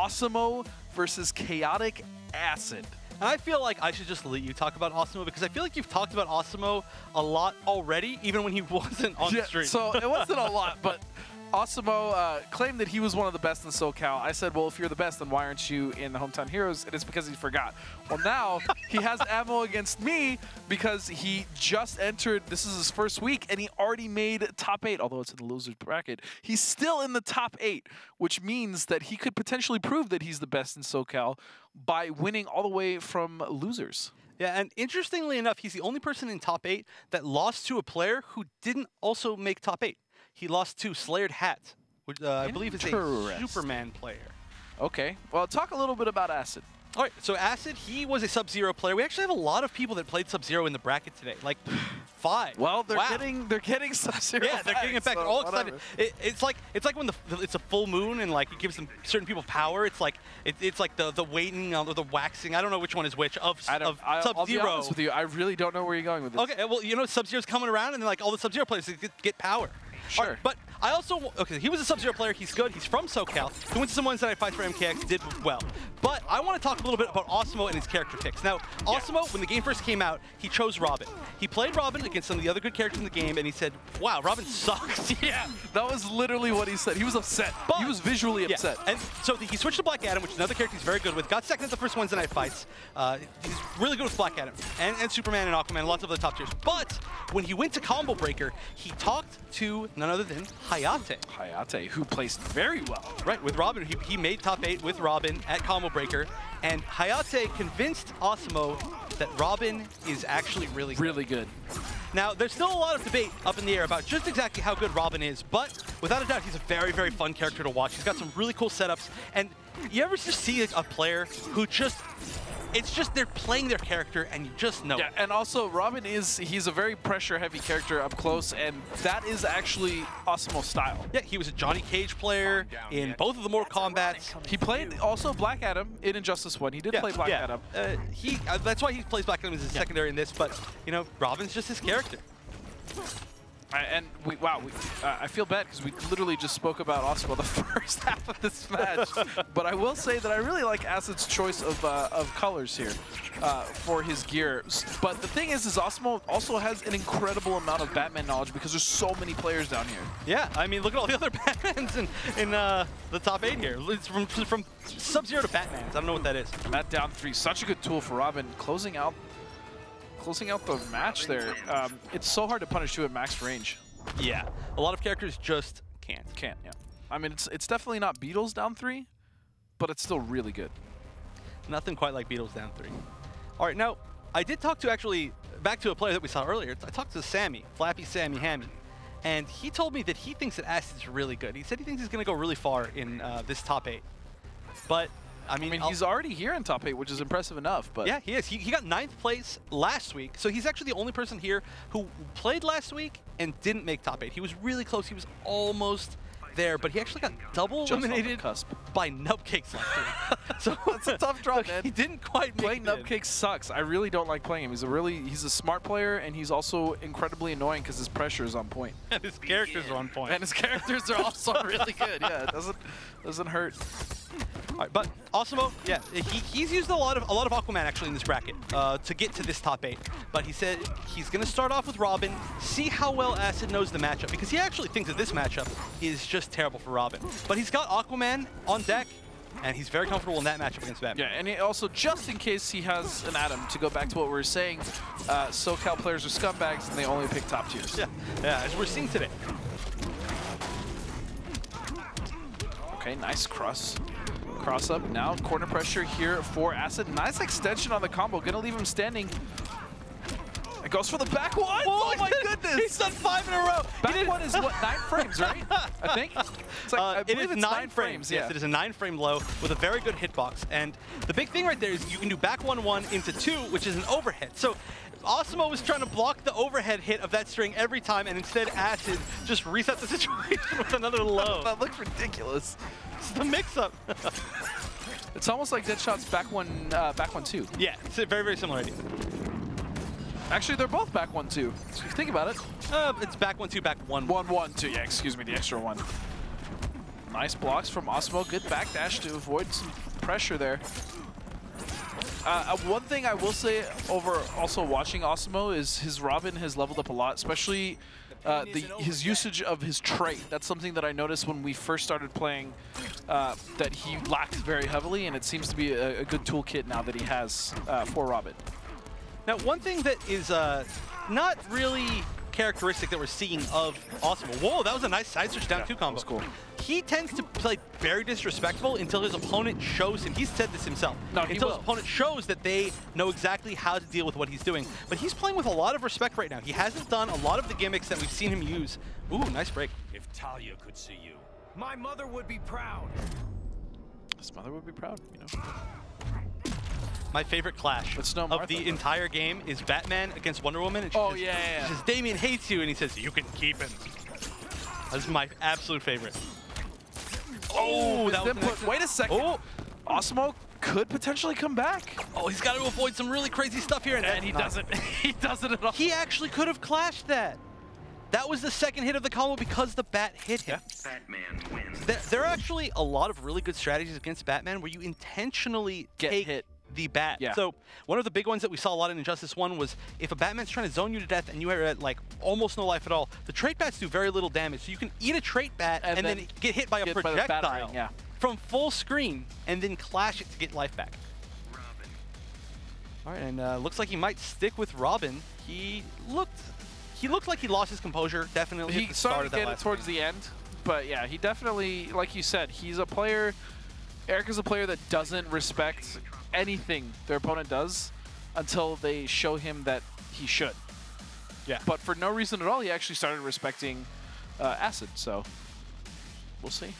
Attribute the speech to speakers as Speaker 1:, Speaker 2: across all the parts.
Speaker 1: Awesomo versus Chaotic Acid.
Speaker 2: And I feel like I should just let you talk about Awesomo because I feel like you've talked about Awesomo a lot already, even when he wasn't on the stream.
Speaker 1: So it wasn't a lot, but Awesomo claimed that he was one of the best in SoCal. I said, well, if you're the best, then why aren't you in the Hometown Heroes? And it's because he forgot. Well, now he has ammo against me because he just entered. This is his first week, and he already made top 8, although it's in the loser's bracket. He's still in the top 8, which means that he could potentially prove that he's the best in SoCal by winning all the way from losers.
Speaker 2: Yeah, and interestingly enough, he's the only person in top 8 that lost to a player who didn't also make top 8. He lost to Slayered Hat, which I believe is a Superman player.
Speaker 1: Okay, well, talk a little bit about Acid.
Speaker 2: All right, so Acid, he was a Sub-Zero player. We actually have a lot of people that played Sub-Zero in the bracket today, like 5.
Speaker 1: Well, they're getting Sub-Zero.
Speaker 2: Yeah, they're getting it back.
Speaker 1: So
Speaker 2: All excited. It's like when it's a full moon and like it gives them certain people power. It's like the weighting or the waxing. I don't know which one is which of Sub-Zero.
Speaker 1: I'll be honest with you. I really don't know where you're going with this.
Speaker 2: Okay, well, you know, Sub-Zero's coming around and then like all the Sub-Zero players get power.
Speaker 1: Sure.
Speaker 2: Right, but I also, okay, he was a Sub-Zero player. He's good. He's from SoCal. He went to some Wednesday Night Fights for MKX, did well. But I want to talk a little bit about Awesomo and his character picks. Now, Awesomo, when the game first came out, he chose Robin. He played Robin against some of the other good characters in the game, and he said, wow, Robin sucks.
Speaker 1: Yeah, that was literally what he said. He was upset. But he was visually upset.
Speaker 2: And so he switched to Black Adam, which is another character he's very good with. Got second at the first Wednesday Night Fights. He's really good with Black Adam and Superman and Aquaman, lots of other top tiers. But when he went to Combo Breaker, he talked to none other than Hayate.
Speaker 1: Hayate, who placed very well.
Speaker 2: Right, with Robin. He made top 8 with Robin at Combo Breaker. And Hayate convinced Awesomo that Robin is actually really good. Now, there's still a lot of debate up in the air about just exactly how good Robin is, but without a doubt, he's a very, very fun character to watch. He's got some really cool setups. And you ever just see a player who just... It's just they're playing their character, and you just know it.
Speaker 1: And also, Robin he's a very pressure-heavy character up close, and that is actually Awesomo's style.
Speaker 2: Yeah, he was a Johnny Cage player in both of the Mortal Kombats.
Speaker 1: He played also Black Adam in Injustice 1. He did play Black Adam.
Speaker 2: That's why he plays Black Adam as his secondary in this, but, you know, Robin's just his character.
Speaker 1: And I feel bad because we literally just spoke about Awesomo the first half of this match. But I will say that I really like Acid's choice of colors here for his gear. But the thing is Awesomo also has an incredible amount of Batman knowledge because there's so many players down here.
Speaker 2: Yeah, I mean, look at all the other Batmans in the top 8 here. It's from Sub-Zero to Batmans. I don't know what that is.
Speaker 1: And that down 3, such a good tool for Robin, closing out the match there. It's so hard to punish 2 at max range.
Speaker 2: Yeah, a lot of characters just can't.
Speaker 1: Yeah. I mean, it's definitely not Beatles down 3, but it's still really good.
Speaker 2: Nothing quite like Beatles down 3. All right, now, I did talk to actually, back to a player that we saw earlier. I talked to Sammy, Flappy Sammy Hammy, and he told me that he thinks that Acid's really good. He said he thinks he's going to go really far in this top 8. But I mean,
Speaker 1: he's already here in top 8, which is impressive enough. But
Speaker 2: yeah, he is. He got 9th place last week, so he's actually the only person here who played last week and didn't make top 8. He was really close. He was almost there, but he actually got double eliminated by Nupcakes last week. So
Speaker 1: it's a tough draw, man.
Speaker 2: He didn't quite make
Speaker 1: it. Playing Nupcakes sucks. I really don't like playing him. He's a smart player, and he's also incredibly annoying because his pressure is on point.
Speaker 2: And his characters are on point.
Speaker 1: And his characters are also really good. Yeah, it doesn't hurt.
Speaker 2: All right, but Awesomo, yeah, he's used a lot of Aquaman actually in this bracket to get to this top 8. But he said he's going to start off with Robin, see how well Acid knows the matchup, because he actually thinks that this matchup is just terrible for Robin. But he's got Aquaman on deck, and he's very comfortable in that matchup against Batman.
Speaker 1: Yeah, and he also, just in case he has an Atom, to go back to what we were saying, SoCal players are scumbags, and they only pick top tiers.
Speaker 2: Yeah, as we're seeing today.
Speaker 1: Okay, nice cross up now. Corner pressure here for Acid. Nice extension on the combo. Gonna leave him standing. It goes for the back one. Oh my goodness!
Speaker 2: He's done 5 in a row.
Speaker 1: Back one is what, 9 frames, right? I think. It's like, I believe it's 9 frames.
Speaker 2: Yes, it is a 9-frame low with a very good hitbox. And the big thing right there is you can do back 1-1 into 2, which is an overhead. So Awesomo was trying to block the overhead hit of that string every time, and instead Acid just reset the situation with another low.
Speaker 1: That looked ridiculous.
Speaker 2: It's the mix-up.
Speaker 1: It's almost like Deadshot's back 1-2.
Speaker 2: Yeah, it's a very, very similar idea.
Speaker 1: Actually, they're both back 1-2. So if you think about it.
Speaker 2: It's back 1-2, back 1-1.
Speaker 1: 1-1-2. Yeah, excuse me, the extra one. Nice blocks from Awesomo. Good backdash to avoid some pressure there. One thing I will say over also watching Awesomo is his Robin has leveled up a lot, especially his usage of his trait. That's something that I noticed when we first started playing that he lacked very heavily, and it seems to be a good toolkit now that he has for Robin.
Speaker 2: Now, one thing that is not really characteristic that we're seeing of Awesomo. Whoa, that was a nice side switch down two combo.
Speaker 1: That was cool.
Speaker 2: He tends to play very disrespectful until his opponent shows him. He's said this himself.
Speaker 1: No,
Speaker 2: until his opponent shows that they know exactly how to deal with what he's doing. But he's playing with a lot of respect right now. He hasn't done a lot of the gimmicks that we've seen him use. Ooh, nice break.
Speaker 3: If Talia could see you, my mother would be proud.
Speaker 1: His mother would be proud, you know.
Speaker 2: My favorite clash of the entire game is Batman against Wonder Woman. And she says, Damien hates you, and he says, you can keep him. That's my absolute favorite. Oh, that was
Speaker 1: wait a second. Oh, Awesomo could potentially come back.
Speaker 2: Oh, he's got to avoid some really crazy stuff here.
Speaker 1: And he doesn't. He doesn't at all.
Speaker 2: He actually could have clashed that. That was the second hit of the combo because the bat hit him.
Speaker 1: Yeah.
Speaker 3: Batman wins.
Speaker 2: There are actually a lot of really good strategies against Batman where you intentionally take
Speaker 1: hit
Speaker 2: the bat.
Speaker 1: Yeah.
Speaker 2: So one of the big ones that we saw a lot in Injustice 1 was if a Batman's trying to zone you to death and you are at like almost no life at all, the trait bats do very little damage. So you can eat a trait bat and then get hit by a projectile from full screen and then clash it to get life back.
Speaker 3: Robin.
Speaker 2: All right, and looks like he might stick with Robin. He looked like he lost his composure, definitely.
Speaker 1: He started to get it towards the end, but yeah, he definitely, like you said, he's a player. Eric is a player that doesn't respect anything their opponent does until they show him that he should.
Speaker 2: Yeah.
Speaker 1: But for no reason at all, he actually started respecting Acid, so we'll see.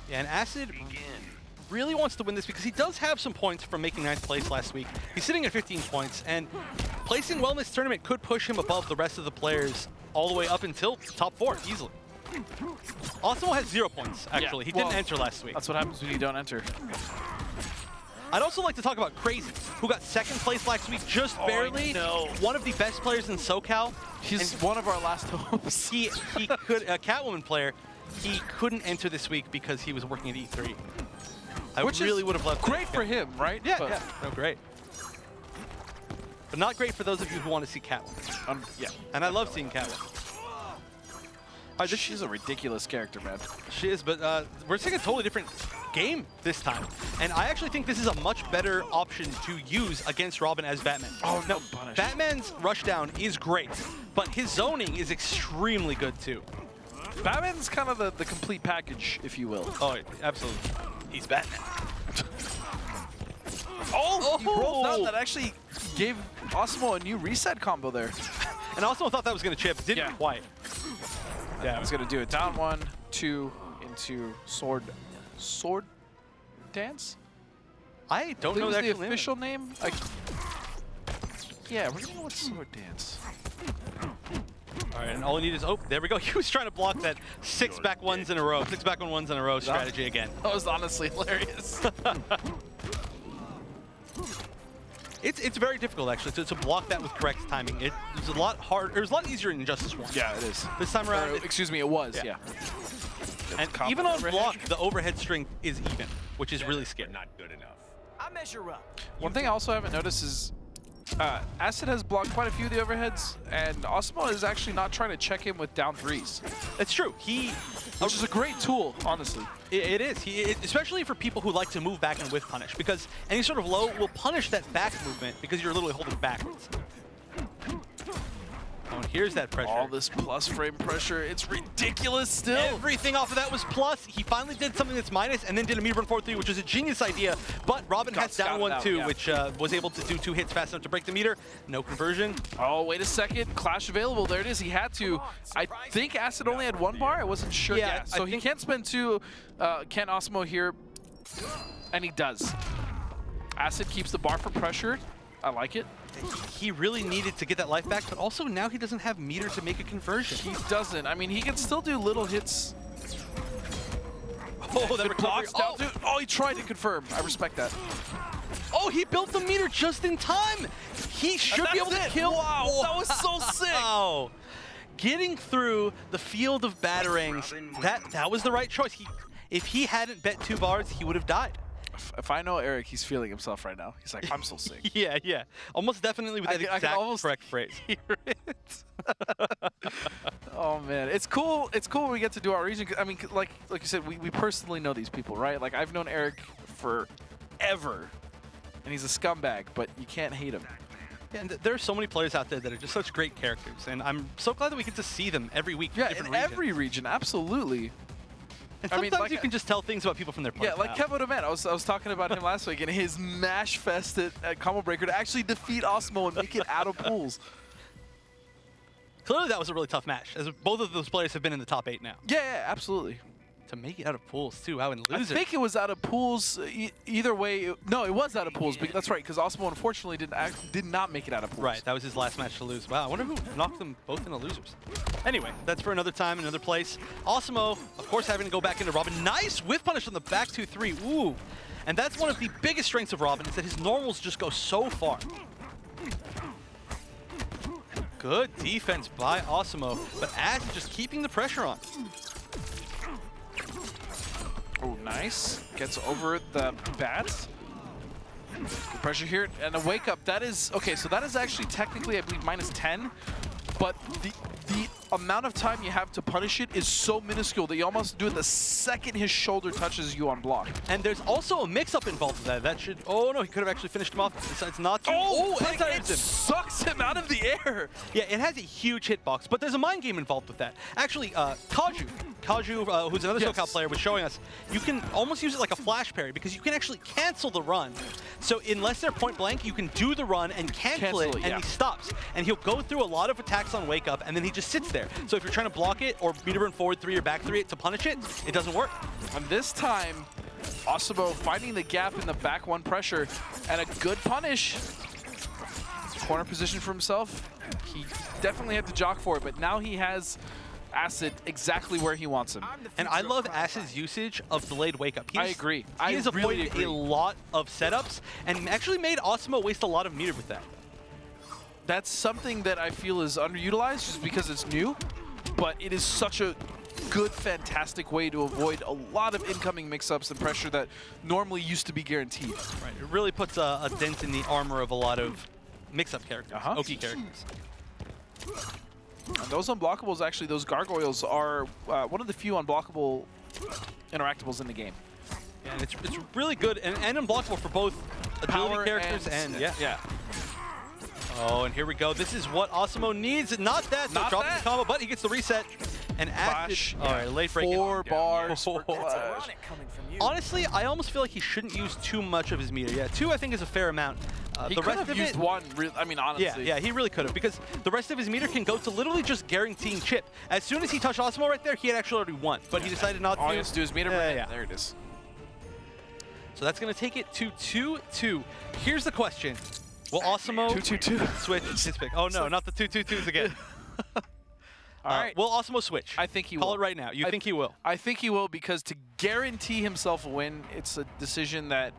Speaker 2: Yeah, and Acid really wants to win this because he does have some points from making 9th place last week. He's sitting at 15 points, and placing well in this tournament could push him above the rest of the players all the way up until top 4 easily. Awesomo has 0 points, actually. He didn't enter last week.
Speaker 1: That's what happens when you don't enter.
Speaker 2: I'd also like to talk about Crazy, who got 2nd place last week, just barely. One of the best players in SoCal.
Speaker 1: He's one of our last hopes.
Speaker 2: He could, a Catwoman player, he couldn't enter this week because he was working at E3. I really would have loved
Speaker 1: great for him, right?
Speaker 2: Yeah, yeah. No, great. But not great for those of you who want to see Catwoman.
Speaker 1: Yeah.
Speaker 2: And I love seeing Catwoman.
Speaker 1: She's a ridiculous character, man.
Speaker 2: She is, but we're seeing a totally different game this time. And I actually think this is a much better option to use against Robin as Batman.
Speaker 1: Oh, no, punish.
Speaker 2: Batman's rushdown is great, but his zoning is extremely good, too.
Speaker 1: Batman's kind of the complete package, if you will.
Speaker 2: Oh, absolutely. He's Batman.
Speaker 1: He rolled out. That actually gave Awesomo a new reset combo there.
Speaker 2: And Awesomo thought that was going to chip. Didn't quite.
Speaker 1: Yeah, I was going to do it. Down 1, 2, into sword dance?
Speaker 2: I don't know
Speaker 1: the official name. Yeah, we're going to go with sword dance.
Speaker 2: All right, and all you need is, oh, there we go. He was trying to block that 6 back ones in a row, 6 back on ones in a row strategy again.
Speaker 1: That was honestly hilarious.
Speaker 2: It's very difficult, actually, to block that with correct timing. It was a lot harder. It was a lot easier in Injustice 1.
Speaker 1: Yeah, it is.
Speaker 2: This time around,
Speaker 1: excuse me, it was. Yeah.
Speaker 2: And even on block, the overhead strength is even, which is really scary.
Speaker 3: Not good enough. I measure up.
Speaker 1: One thing I also haven't noticed is Acid has blocked quite a few of the overheads, and Awesomo is actually not trying to check him with down 3s.
Speaker 2: That's true.
Speaker 1: Which is a great tool, honestly.
Speaker 2: It is, especially for people who like to move back and whiff punish, because any sort of low will punish that back movement because you're literally holding backwards. Oh, and here's that pressure.
Speaker 1: All this plus frame pressure, it's ridiculous still.
Speaker 2: Everything off of that was plus. He finally did something that's minus and then did a meter run 4-3, which was a genius idea, but Robin has down 1-2, which was able to do 2 hits fast enough to break the meter. No conversion.
Speaker 1: Oh, wait a second. Clash available. There it is. He had to. I think Acid only had 1 bar. I wasn't sure. Yeah, so he can't spend 2. Can Awesomo here? And he does. Acid keeps the bar for pressure. I like it.
Speaker 2: He really needed to get that life back, but also now he doesn't have meter to make a conversion.
Speaker 1: He doesn't. I mean, he can still do little hits.
Speaker 2: Oh, that
Speaker 1: blocks down. Oh, he tried to confirm. I respect that.
Speaker 2: Oh, he built the meter just in time. He should be able to kill.
Speaker 1: Wow, that was so sick.
Speaker 2: Wow. Getting through the field of batterings, that was the right choice. If he hadn't bet 2 bars, he would have died.
Speaker 1: If I know Eric, he's feeling himself right now. He's like, I'm so sick.
Speaker 2: Yeah, yeah. Almost definitely with that exact
Speaker 1: almost
Speaker 2: correct phrase.
Speaker 1: hear it. Oh man, it's cool. It's cool when we get to do our region. I mean, like you said, we personally know these people, right? Like I've known Eric forever, and he's a scumbag, but you can't hate him.
Speaker 2: Yeah, and there are so many players out there that are just such great characters, and I'm so glad that we get to see them every week.
Speaker 1: Yeah, in every region, absolutely.
Speaker 2: And sometimes you can just tell things about people from their play.
Speaker 1: Yeah, like Kevo the Man. I was talking about him last week, and his mash fest at Combo Breaker to actually defeat Awesomo and make it out of pools.
Speaker 2: Clearly that was a really tough match, as both of those players have been in the top 8 now.
Speaker 1: Yeah, absolutely.
Speaker 2: To make it out of pools, too. Wow, and losers.
Speaker 1: I think it was out of pools either way. No, it was out of pools. That's right, because Awesomo unfortunately did not make it out of pools.
Speaker 2: Right, that was his last match to lose. Wow, I wonder who knocked them both into losers. Anyway, that's for another time, another place. Awesomo, of course, having to go back into Robin. Nice whiff punish on the back 2-3. Ooh. And that's one of the biggest strengths of Robin, is that his normals just go so far. Good defense by Awesomo, but Ash just keeping the pressure on.
Speaker 1: Oh, nice. Gets over the bats. Good pressure here, and a wake up. That is, okay, so that is actually technically, I believe, -10, but the amount of time you have to punish it is so minuscule that you almost do it the second his shoulder touches you on block.
Speaker 2: And there's also a mix-up involved with that. That should, oh no, he could have actually finished him off. Decides not to.
Speaker 1: Oh, it sucks him out of the air.
Speaker 2: Yeah, it has a huge hitbox, but there's a mind game involved with that. Actually, Kaju, who's another SoCal player, was showing us, you can almost use it like a flash parry because you can actually cancel the run. So unless they're point blank, you can do the run and cancel it, and he stops. And he'll go through a lot of attacks on wake up, and then he just sits there. So if you're trying to block it or meter burn forward 3 or back 3 to punish it, it doesn't work.
Speaker 1: And this time, Awesomo finding the gap in the back 1 pressure and a good punish. Corner position for himself. He definitely had to jock for it, but now he has Acid exactly where he wants him.
Speaker 2: And I love Acid's usage of delayed wake up.
Speaker 1: I agree.
Speaker 2: He has avoided a lot of setups and actually made Awesomo waste a lot of meter with that.
Speaker 1: That's something that I feel is underutilized just because it's new, but it is such a good, fantastic way to avoid a lot of incoming mix-ups and pressure that normally used to be guaranteed.
Speaker 2: Right, it really puts a dent in the armor of a lot of mix-up characters, Oki characters.
Speaker 1: And those unblockables, actually, those gargoyles are one of the few unblockable interactables in the game.
Speaker 2: Yeah, and it's really good and unblockable for both ability characters and yeah. Oh, and here we go. This is what Awesomo needs. Not that. So drops the combo, but he gets the reset. And Acid. All right, late break.
Speaker 1: 4 bars.
Speaker 2: Honestly, I almost feel like he shouldn't use too much of his meter. Yeah, 2 I think is a fair amount.
Speaker 1: He could have used 1. I mean, honestly.
Speaker 2: Yeah, he really could have, because the rest of his meter can go to literally just guaranteeing chip. As soon as he touched Awesomo right there, he had actually already won, but he decided not to.
Speaker 1: All he has to do is meter burn. Yeah, there it is.
Speaker 2: So that's going to take it to 2-2. Here's the question. Will Awesomo
Speaker 1: 2-2-2
Speaker 2: switch his pick? Oh no, not the 2-2-2s again. All right. Will Awesomo switch?
Speaker 1: I think he will.
Speaker 2: Call it right now. You think he will?
Speaker 1: I think he will, because to guarantee himself a win, it's a decision that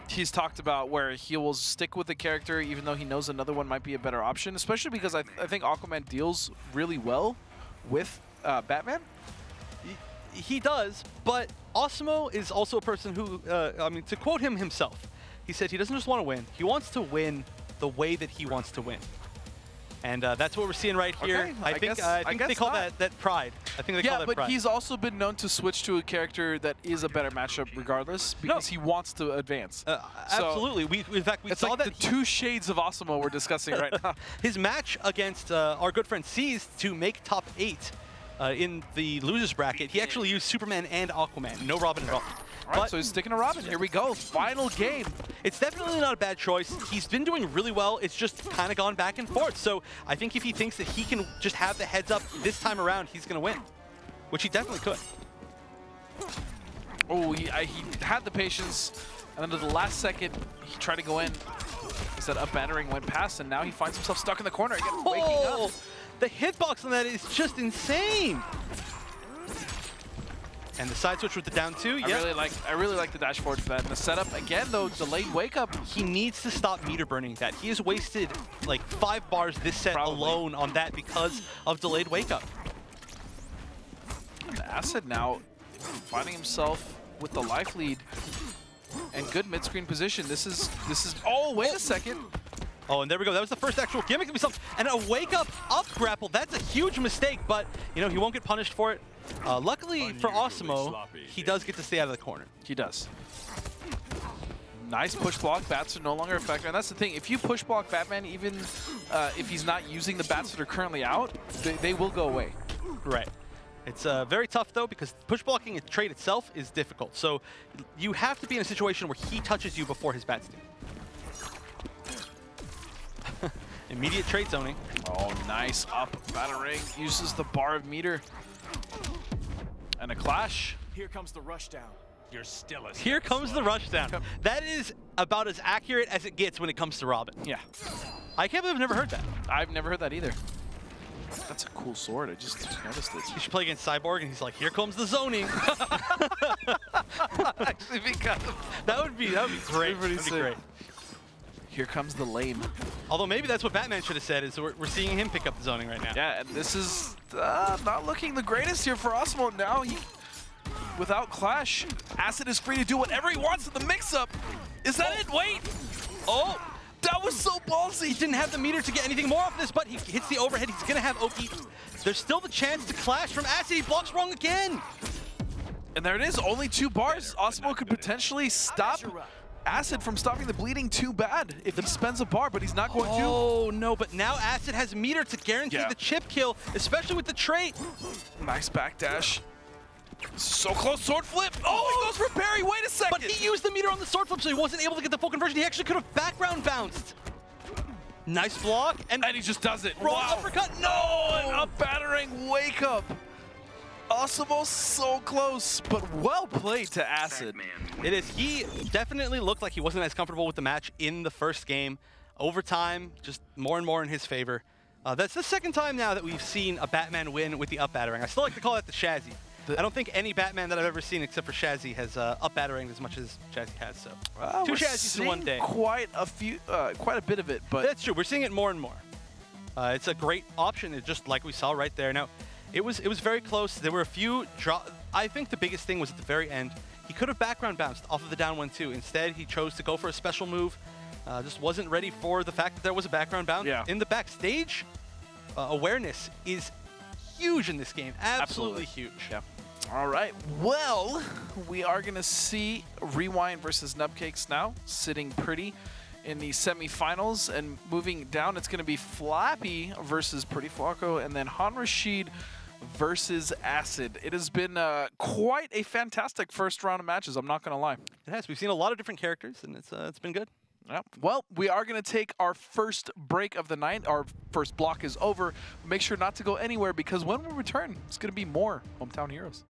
Speaker 1: he's talked about where he will stick with the character even though he knows another one might be a better option, especially because I think Aquaman deals really well with Batman.
Speaker 2: He does, but Awesomo is also a person who, I mean, to quote him himself, he said he doesn't just want to win, he wants to win the way that he wants to win. And that's what we're seeing right here.
Speaker 1: Okay,
Speaker 2: I think they call that pride. I think they call that pride.
Speaker 1: Yeah, but he's also been known to switch to a character that is a better matchup regardless, because he wants to advance.
Speaker 2: Absolutely. In fact, we saw
Speaker 1: like
Speaker 2: that.
Speaker 1: The 2 shades of Awesomo we're discussing right now.
Speaker 2: His match against our good friend C's to make top 8 in the losers bracket, he actually used Superman and Aquaman. No Robin at all.
Speaker 1: All right, so he's sticking to Robin. Here we go. Final game.
Speaker 2: It's definitely not a bad choice. He's been doing really well. It's just kind of gone back and forth. So I think if he thinks that he can just have the heads up this time around, he's going to win, which he definitely could.
Speaker 1: Oh, he had the patience, and then to the last second, he tried to go in. Instead, up battering went past, and now he finds himself stuck in the corner again, waking up.
Speaker 2: The hitbox on that is just insane. And the side switch with the down 2,
Speaker 1: I really like the dash forward for that. And the setup, again, though, delayed wake up.
Speaker 2: He needs to stop meter burning that. He has wasted like 5 bars this set alone on that because of delayed wake up.
Speaker 1: And Acid Acid now finding himself with the life lead and good mid-screen position. This is. Oh, wait a second.
Speaker 2: Oh, and there we go. That was the first actual gimmick that we saw. And a wake-up up grapple. That's a huge mistake, but, you know, he won't get punished for it. Luckily for Awesomo, he does get to stay out of the corner.
Speaker 1: He does. Nice push block. Bats are no longer a factor. And that's the thing. If you push block Batman, even if he's not using the bats that are currently out, they will go away.
Speaker 2: Right. It's very tough, though, because push blocking a trade itself is difficult. So you have to be in a situation where he touches you before his bats do. Immediate trade zoning.
Speaker 1: Oh, nice up battering. Uses the bar of meter. And a clash.
Speaker 3: Here comes the rushdown. You're still a
Speaker 2: Here comes the rushdown. That is about as accurate as it gets when it comes to Robin.
Speaker 1: Yeah.
Speaker 2: I can't believe I've never heard that.
Speaker 1: I've never heard that either. That's a cool sword. I just noticed it.
Speaker 2: You should play against Cyborg, and he's like, "Here comes the zoning."
Speaker 1: Actually, because
Speaker 2: that would be great. That'd be great.
Speaker 1: Here comes the lame.
Speaker 2: Although maybe that's what Batman should have said, is we're seeing him pick up the zoning right now.
Speaker 1: Yeah, and this is not looking the greatest here for Awesomo. Now he, without Clash, Acid is free to do whatever he wants in the mix-up. Is that it? Wait! Oh! That was so ballsy!
Speaker 2: He didn't have the meter to get anything more off this, but he hits the overhead. He's going to have Oki. There's still the chance to Clash from Acid. He blocks wrong again.
Speaker 1: And there it is. Only 2 bars. Awesomo could potentially stop Acid from stopping the bleeding too bad if he spends a bar, but he's not going to.
Speaker 2: Oh, no, but now Acid has meter to guarantee the chip kill, especially with the trait.
Speaker 1: Nice backdash. So close, sword flip. Oh, he goes for parry. Wait a second.
Speaker 2: But he used the meter on the sword flip, so he wasn't able to get the full conversion. He actually could have background bounced. Nice block. And
Speaker 1: he just does it.
Speaker 2: Wrong uppercut. No!
Speaker 1: An up battering wake up. Awesomo so close, but well played to Acid.
Speaker 2: It is. He definitely looked like he wasn't as comfortable with the match in the first game. Overtime, just more and more in his favor. That's the second time now that we've seen a Batman win with the up battering. I still like to call it the Shazzy. I don't think any Batman that I've ever seen except for Shazzy has up battering as much as Shazzy has. So 2 Shazzys in one day.
Speaker 1: Quite a bit of it, but
Speaker 2: that's true. We're seeing it more and more. It's a great option. It's just like we saw right there. Now, it was very close. There were a few I think the biggest thing was at the very end. He could have background bounced off of the down 1-2. Instead, he chose to go for a special move. Just wasn't ready for the fact that there was a background bounce.
Speaker 1: Yeah.
Speaker 2: In the backstage, awareness is huge in this game. Absolutely huge.
Speaker 1: Yeah. All right. Well, we are going to see Rewind versus Nubcakes now, sitting pretty in the semifinals, and moving down, it's going to be Flappy versus Pretty Flacco, and then Han Rashid versus Acid. It has been quite a fantastic first round of matches, I'm not going to lie.
Speaker 2: It has. We've seen a lot of different characters, and it's been good.
Speaker 1: Yep. Well, we are going to take our first break of the night. Our first block is over. Make sure not to go anywhere, because when we return, it's going to be more Hometown Heroes.